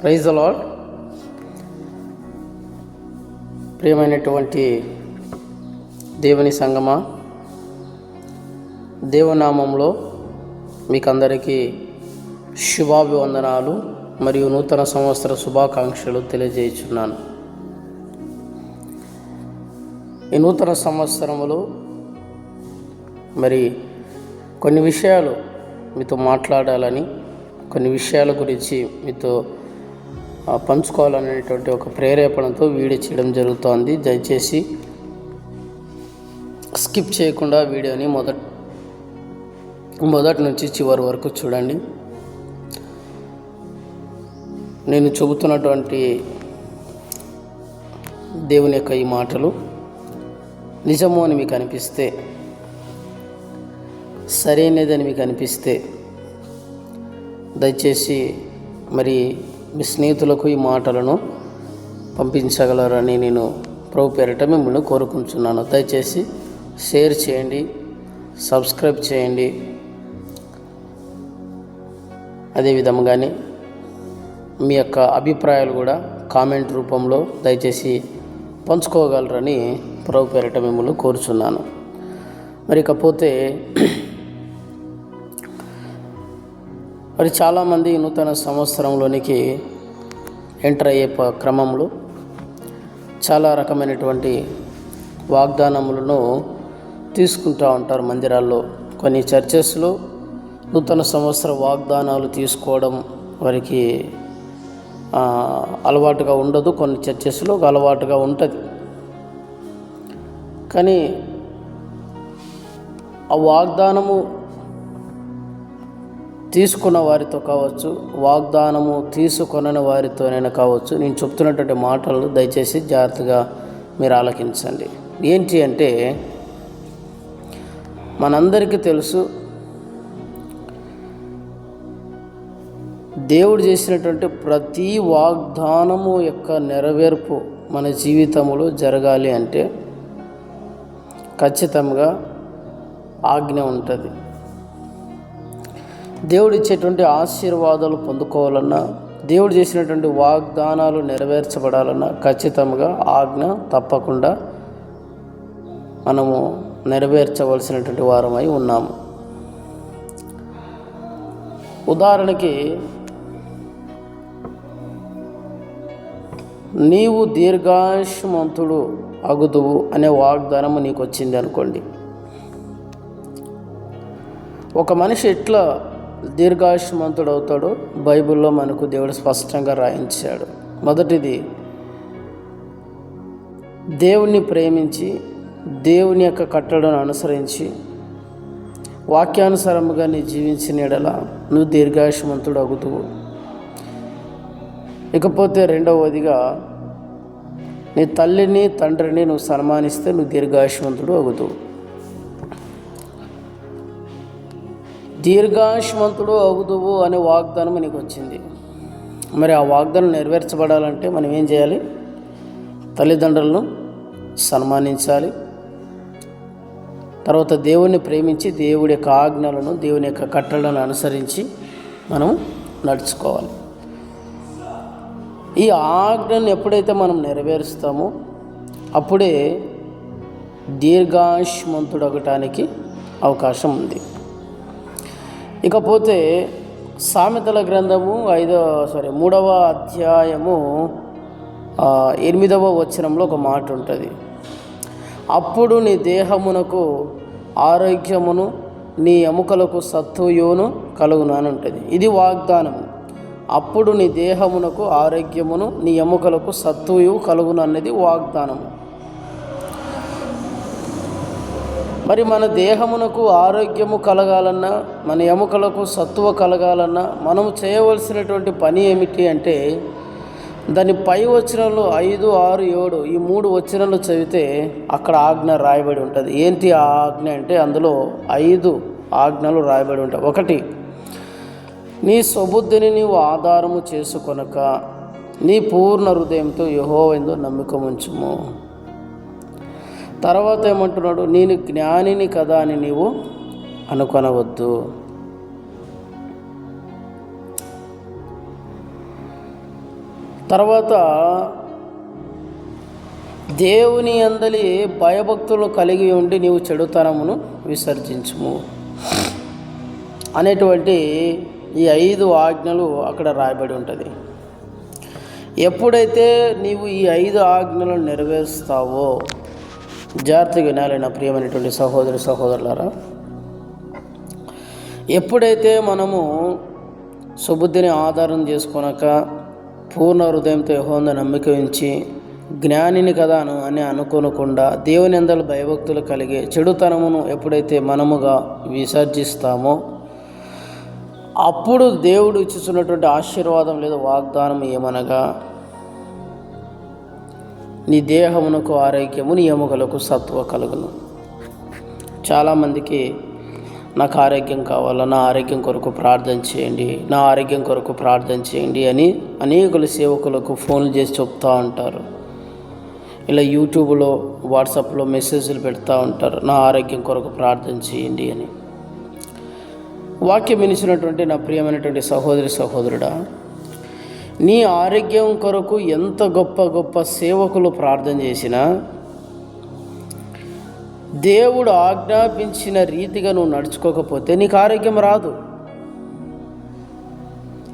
Praise the lord. ప్రియమైనటువంటి దేవుని సంగమా, దేవనామంలో మీకందరికీ శుభాభివందనాలు మరియు నూతన సంవత్సర శుభాకాంక్షలు తెలియజేయుచున్నాను. ఈ నూతన సంవత్సరములో మరి కొన్ని విషయాలు మీతో మాట్లాడాలని, కొన్ని విషయాల గురించి మీతో పంచుకోవాలనేటువంటి ఒక ప్రేరేపణతో వీడియో చేయడం జరుగుతోంది. దయచేసి స్కిప్ చేయకుండా వీడియోని మొదటి నుంచి చివరి వరకు చూడండి. నేను చెబుతున్నటువంటి దేవుని యొక్క ఈ మాటలు నిజము అని మీకు అనిపిస్తే, సరైనదని మీకు అనిపిస్తే దయచేసి మరి మీ స్నేహితులకు ఈ మాటలను పంపించగలరని నేను ప్రభు పేరిట మిమ్మల్ని కోరుకుంటున్నాను. దయచేసి షేర్ చేయండి, సబ్స్క్రైబ్ చేయండి. అదేవిధంగానే మీ యొక్క అభిప్రాయాలు కూడా కామెంట్ రూపంలో దయచేసి పంచుకోగలరని ప్రభు పేరిట మిమ్మల్ని కోరుచున్నాను. మరి ఇకపోతే చాలామంది నూతన సంవత్సరంలోనికి ఎంటర్ అయ్యే క్రమంలో చాలా రకమైనటువంటి వాగ్దానములను తీసుకుంటూ ఉంటారు మందిరాల్లో. కొన్ని చర్చెస్లో నూతన సంవత్సర వాగ్దానాలు తీసుకోవడం వారికి అలవాటుగా ఉండదు. కొన్ని చర్చెస్లో అలవాటుగా ఉంటుంది. కానీ ఆ వాగ్దానము తీసుకున్న వారితో కావచ్చు, వాగ్దానము తీసుకొనని వారితోనైనా కావచ్చు, నేను చెప్తున్నటువంటి మాటలు దయచేసి జాగ్రత్తగా మీరు ఆలకించండి. ఏంటి అంటే, మనందరికీ తెలుసు దేవుడు చేసినటువంటి ప్రతి వాగ్దానము యొక్క నెరవేర్పు మన జీవితంలో జరగాలి అంటే ఖచ్చితంగా ఆజ్ఞ ఉంటుంది. దేవుడు ఇచ్చేటువంటి ఆశీర్వాదాలు పొందుకోవాలన్నా, దేవుడు చేసినటువంటి వాగ్దానాలు నెరవేర్చబడాలన్నా ఖచ్చితంగా ఆజ్ఞ తప్పకుండా మనము నెరవేర్చవలసినటువంటి వారమై ఉన్నాము. ఉదాహరణకి, నీవు దీర్ఘాయుష్మంతుడు అగుదువు అనే వాగ్దానము నీకు వచ్చింది అనుకోండి. ఒక మనిషి ఎట్లా దీర్ఘాయుష్మంతుడు అవుతాడో బైబిల్లో మనకు దేవుడు స్పష్టంగా రాయించాడు. మొదటిది, దేవుణ్ణి ప్రేమించి దేవుని యొక్క కట్టడను అనుసరించి వాక్యానుసారముగా నీ జీవించిన యెడల నువ్వు దీర్ఘాయుష్మంతుడు అగుదువు. ఇకపోతే రెండవదిగా, నీ తల్లిని తండ్రిని నువ్వు సన్మానిస్తే నువ్వు దీర్ఘాయుష్మంతుడు అగుదువు. దీర్ఘాయుష్మంతుడు అగుదువు అనే వాగ్దానం నీకు వచ్చింది. మరి ఆ వాగ్దానం నెరవేర్చబడాలంటే మనం ఏం చేయాలి? తల్లిదండ్రులను సన్మానించాలి. తర్వాత దేవుణ్ణి ప్రేమించి దేవుడి యొక్క ఆజ్ఞలను, దేవుని యొక్క కట్టడలను అనుసరించి మనం నడుచుకోవాలి. ఈ ఆజ్ఞను ఎప్పుడైతే మనం నెరవేరుస్తామో అప్పుడే దీర్ఘాయుష్మంతుడు అగటానికి అవకాశం ఉంది. ఇకపోతే సామెతల గ్రంథము 3వ అధ్యాయము 8వ వచనంలో ఒక మాట ఉంటుంది. అప్పుడు నీ దేహమునకు ఆరోగ్యమును, నీ ఎముకలకు సత్తువును కలుగును అని ఉంటుంది. ఇది వాగ్దానము. అప్పుడు నీ దేహమునకు ఆరోగ్యమును, నీ ఎముకలకు సత్తువు కలుగును అన్నది వాగ్దానము. మరి మన దేహమునకు ఆరోగ్యము కలగాలన్నా, మన ఎముకలకు సత్తువ కలగాలన్నా మనం చేయవలసినటువంటి పని ఏమిటి అంటే, దాని పై వచనాలు 5, 6, 7 ఈ 3 వచనాలు చదివితే అక్కడ ఆజ్ఞ రాయబడి ఉంటుంది. ఏంటి ఆ ఆజ్ఞ అంటే, అందులో 5 ఆజ్ఞలు రాయబడి ఉంటాయి. 1, నీ స్వబుద్ధిని నీవు ఆధారము చేసుకొనక నీ పూర్ణ హృదయంతో యెహోవా యందు నమ్మకం ఉంచుము. తర్వాత ఏమంటున్నాడు? నేను జ్ఞానిని కదా అని నీవు అనుకొనవద్దు. తర్వాత దేవుని యందలి భయభక్తులు కలిగి ఉండి నీవు చెడుతనమును విసర్జించుము అనేటువంటి ఈ 5 ఆజ్ఞలు అక్కడ రాయబడి ఉంటుంది. ఎప్పుడైతే నీవు ఈ 5 ఆజ్ఞలను నెరవేరుస్తావో, జాగ్రత్తగా వినాలి నా ప్రియమైనటువంటి సహోదరులారా, ఎప్పుడైతే మనము సుబుద్ధిని ఆధారం చేసుకొనక పూర్ణ హృదయంతో యెహోవాను నమ్మిక ఉంచి జ్ఞానిని కదా అని అనుకోనకుండా దేవుని యందలి భయభక్తులు కలిగి చెడుతనమును ఎప్పుడైతే మనముగా విసర్జిస్తామో అప్పుడు దేవుడు ఇచ్చుచున్నటువంటి ఆశీర్వాదం లేదా వాగ్దానం ఏమనగా, నీ దేహమునకు ఆరోగ్యము, నీ ఎముకలకు సత్వ కలుగును. చాలామందికి నాకు ఆరోగ్యం కావాలా, నా ఆరోగ్యం కొరకు ప్రార్థన చేయండి, నా ఆరోగ్యం కొరకు ప్రార్థన చేయండి అని అనేకులు సేవకులకు ఫోన్లు చేసి చెప్తూ ఉంటారు. ఇలా యూట్యూబ్లో వాట్సాప్లో మెసేజ్లు పెడతా ఉంటారు, నా ఆరోగ్యం కొరకు ప్రార్థన చేయండి అని. వాక్యం వినిచినటువంటి నా ప్రియమైనటువంటి సహోదరుడా, నీ ఆరోగ్యం కొరకు ఎంత గొప్ప గొప్ప సేవకులు ప్రార్థన చేసినా దేవుడు ఆజ్ఞాపించిన రీతిగా నువ్వు నడుచుకోకపోతే నీకు ఆరోగ్యం రాదు,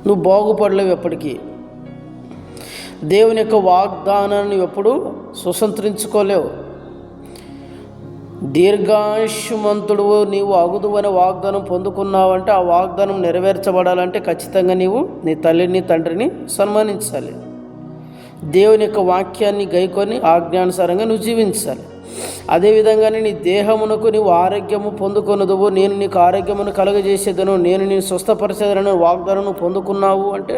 నువ్వు బాగుపడలేవు. ఎప్పటికీ దేవుని యొక్క వాగ్దానాన్ని ఎప్పుడు స్వతంత్రించుకోలేవు. దీర్ఘాయుష్మంతుడు నీవు అగుదు అనే వాగ్దానం పొందుకున్నావంటే ఆ వాగ్దానం నెరవేర్చబడాలంటే ఖచ్చితంగా నీవు నీ తల్లిని తండ్రిని సన్మానించాలి. దేవుని యొక్క వాక్యాన్ని గైకొని ఆజ్ఞానుసారంగా నువ్వు జీవించాలి. అదేవిధంగానే నీ దేహమునకు నీవు ఆరోగ్యము పొందుకొనదువు, నేను నీకు ఆరోగ్యమును కలుగజేసేదను, నేను నేను స్వస్థపరిచేదను వాగ్దానం పొందుకున్నావు అంటే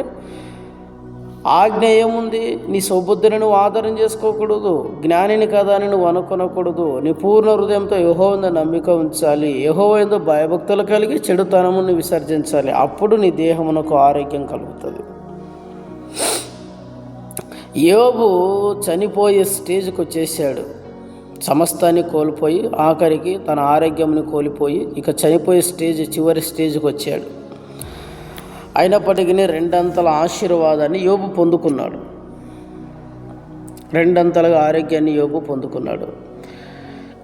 ఆజ్ఞ ఏముంది? నీ సౌబుద్ధిని నువ్వు ఆధారం చేసుకోకూడదు, జ్ఞానిని కదా అని నువ్వు అనుకొనకూడదు. నీ పూర్ణ హృదయంతో యెహోవా నమ్మిక ఉంచాలి, యెహోవా యందు భయభక్తులు కలిగి చెడుతనమును విసర్జించాలి. అప్పుడు నీ దేహమునకు ఆరోగ్యం కలుగుతుంది. యోబు చనిపోయే స్టేజ్కి వచ్చేసాడు. సమస్తాన్ని కోల్పోయి ఆఖరికి తన ఆరోగ్యంని కోల్పోయి ఇక చనిపోయే చివరి స్టేజ్కి వచ్చాడు. అయినప్పటికీ 2 అంతల ఆశీర్వాదాన్ని యోబు పొందుకున్నాడు, 2 అంతలుగా ఆరోగ్యాన్ని యోబు పొందుకున్నాడు.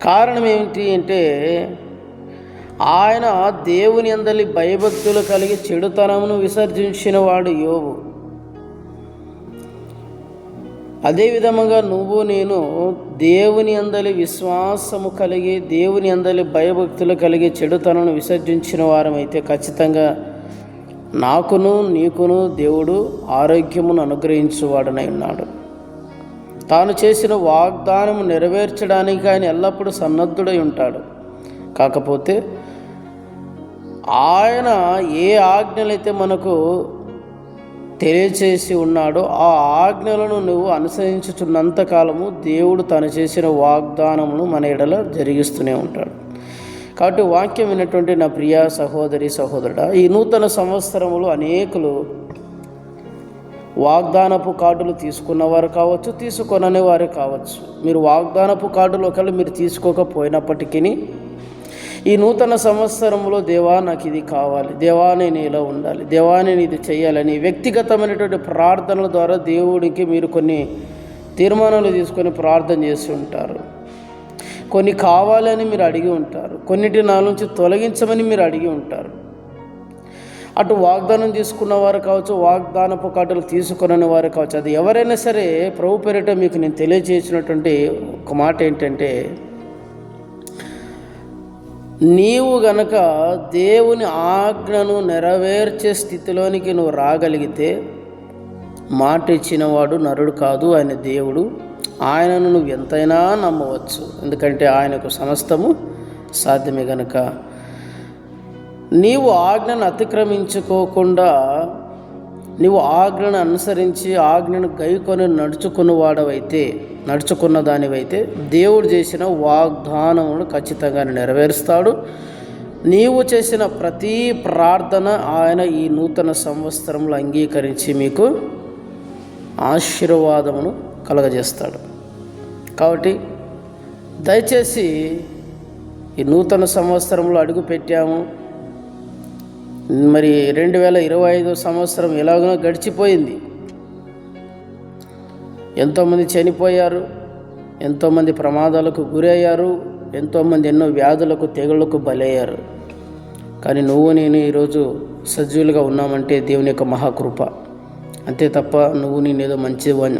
కారణం ఏమిటి అంటే ఆయన దేవుని యందలి భయభక్తులు కలిగి చెడుతనమును విసర్జించిన వాడు యోబు. అదేవిధంగా నువ్వు నేను దేవుని యందలి విశ్వాసము కలిగి దేవుని యందలి భయభక్తులు కలిగి చెడుతనను విసర్జించిన వారమైతే ఖచ్చితంగా నాకును నీకును దేవుడు ఆరోగ్యమును అనుగ్రహించువాడనై ఉన్నాడు. తాను చేసిన వాగ్దానము నెరవేర్చడానికి ఆయన ఎల్లప్పుడూ సన్నద్ధుడై ఉంటాడు. కాకపోతే ఆయన ఏ ఆజ్ఞలైతే మనకు తెలియచేసి ఉన్నాడో ఆ ఆజ్ఞలను నువ్వు అనుసరించుతున్నంత కాలము దేవుడు తను చేసిన వాగ్దానమును మన ఎడల జరిగిస్తూనే ఉంటాడు. కాబట్టి వాక్యం విన్నటువంటి నా ప్రియ సహోదరుడా, ఈ నూతన సంవత్సరములు అనేకులు వాగ్దానపు కార్డులు తీసుకున్నవారు కావచ్చు, తీసుకొనని వారు కావచ్చు. మీరు వాగ్దానపు కార్డులు ఒకళ్ళు మీరు తీసుకోకపోయినప్పటికీ ఈ నూతన సంవత్సరంలో దేవా నాకు ఇది కావాలి, దేవా నేను ఇలా ఉండాలి, దేవా నేను ఇది చేయాలని వ్యక్తిగతమైనటువంటి ప్రార్థనల ద్వారా దేవుడికి మీరు కొన్ని తీర్మానాలు తీసుకొని ప్రార్థన చేసి ఉంటారు. కొన్ని కావాలని మీరు అడిగి ఉంటారు, కొన్నిటి నా నుంచి తొలగించమని మీరు అడిగి ఉంటారు. అటు వాగ్దానం తీసుకున్న వారు కావచ్చు, వాగ్దానపు కార్డులు తీసుకుని వారు కావచ్చు, అది ఎవరైనా సరే ప్రభు పేరిట మీకు నేను తెలియజేసినటువంటి ఒక మాట ఏంటంటే, నీవు గనక దేవుని ఆజ్ఞను నెరవేర్చే స్థితిలోనికి నువ్వు రాగలిగితే, మాట ఇచ్చినవాడు నరుడు కాదు, ఆయన దేవుడు, ఆయనను నువ్వు ఎంతైనా నమ్మవచ్చు. ఎందుకంటే ఆయనకు సమస్తము సాధ్యమే గనక నీవు ఆజ్ఞను అతిక్రమించుకోకుండా నీవు ఆజ్ఞను అనుసరించి ఆజ్ఞను గైకొని నడుచుకున్న దానివైతే దేవుడు చేసిన వాగ్దానమును ఖచ్చితంగా నెరవేరుస్తాడు. నీవు చేసిన ప్రతి ప్రార్థన ఆయన ఈ నూతన సంవత్సరంలో అంగీకరించి మీకు ఆశీర్వాదమును కలగజేస్తాడు. కాబట్టి దయచేసి ఈ నూతన సంవత్సరంలో అడుగు పెట్టాము, మరి 2025 సంవత్సరం ఎలాగో గడిచిపోయింది. ఎంతోమంది చనిపోయారు, ఎంతోమంది ప్రమాదాలకు గురయ్యారు, ఎంతోమంది ఎన్నో వ్యాధులకు తెగుళ్లకు బలయ్యారు. కానీ నువ్వు నేను ఈరోజు సజీవులుగా ఉన్నామంటే దేవుని యొక్క మహాకృప. అంతే తప్ప నువ్వు నేనేదో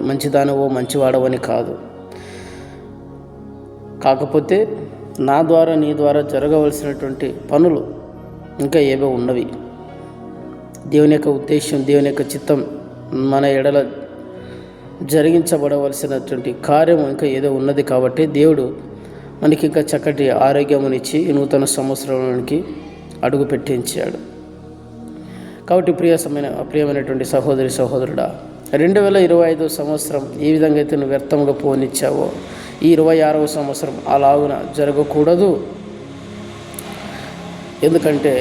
మంచిదానవో మంచివాడవని కాదు. కాకపోతే నా ద్వారా నీ ద్వారా జరగవలసినటువంటి పనులు ఇంకా ఏవో ఉన్నవి. దేవుని యొక్క ఉద్దేశం, దేవుని యొక్క చిత్తం మన ఎడల జరిగించబడవలసినటువంటి కార్యం ఇంకా ఏదో ఉన్నది. కాబట్టి దేవుడు మనకి ఇంకా చక్కటి ఆరోగ్యమునిచ్చి ఈ నూతన సంవత్సరంలోనికి అడుగు పెట్టించాడు. కాబట్టి ప్రియమైనటువంటి సహోదరి సహోదరుడా, 2025 సంవత్సరం ఏ విధంగా అయితే నువ్వు వ్యర్థంగా పోనిచ్చావో ఈ 26వ సంవత్సరం అలాగున జరగకూడదు. ఎందుకంటే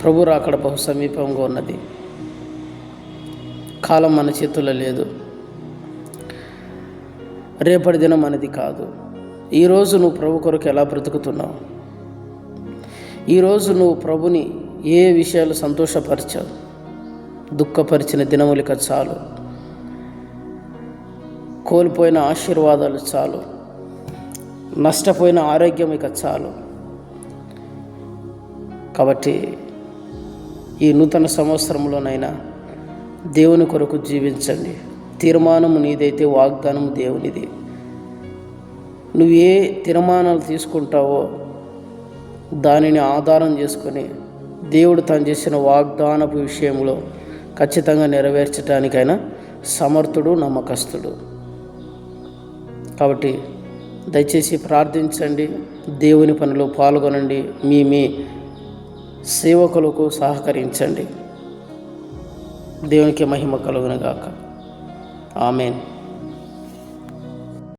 ప్రభు రాకడ బహు సమీపంగా ఉన్నది. కాలం మన చేతుల్లో లేదు. రేపటి దినం మనది కాదు. ఈరోజు నువ్వు ప్రభు కొరకు ఎలా బ్రతుకుతున్నావు? ఈరోజు నువ్వు ప్రభుని ఏ విషయాలు సంతోషపరిచావు? దుఃఖపరిచిన దినములిక చాలు, కోల్పోయిన ఆశీర్వాదాలు చాలు, నష్టపోయిన ఆరోగ్యం ఇక చాలు. కాబట్టి ఈ నూతన సంవత్సరంలోనైనా దేవుని కొరకు జీవించండి. తీర్మానము నీదైతే వాగ్దానము దేవునిది. నువ్వు ఏ తీర్మానాలు తీసుకుంటావో దానిని ఆధారం చేసుకొని దేవుడు తను చేసిన వాగ్దానపు విషయంలో ఖచ్చితంగా నెరవేర్చడానికైనా సమర్థుడు, నమ్మకస్తుడు. కాబట్టి దయచేసి ప్రార్థించండి, దేవుని పనిలో పాల్గొనండి, మీ సేవకులకు సహకరించండి. దేవునికి మహిమ కలుగును గాక. ఆమేన్.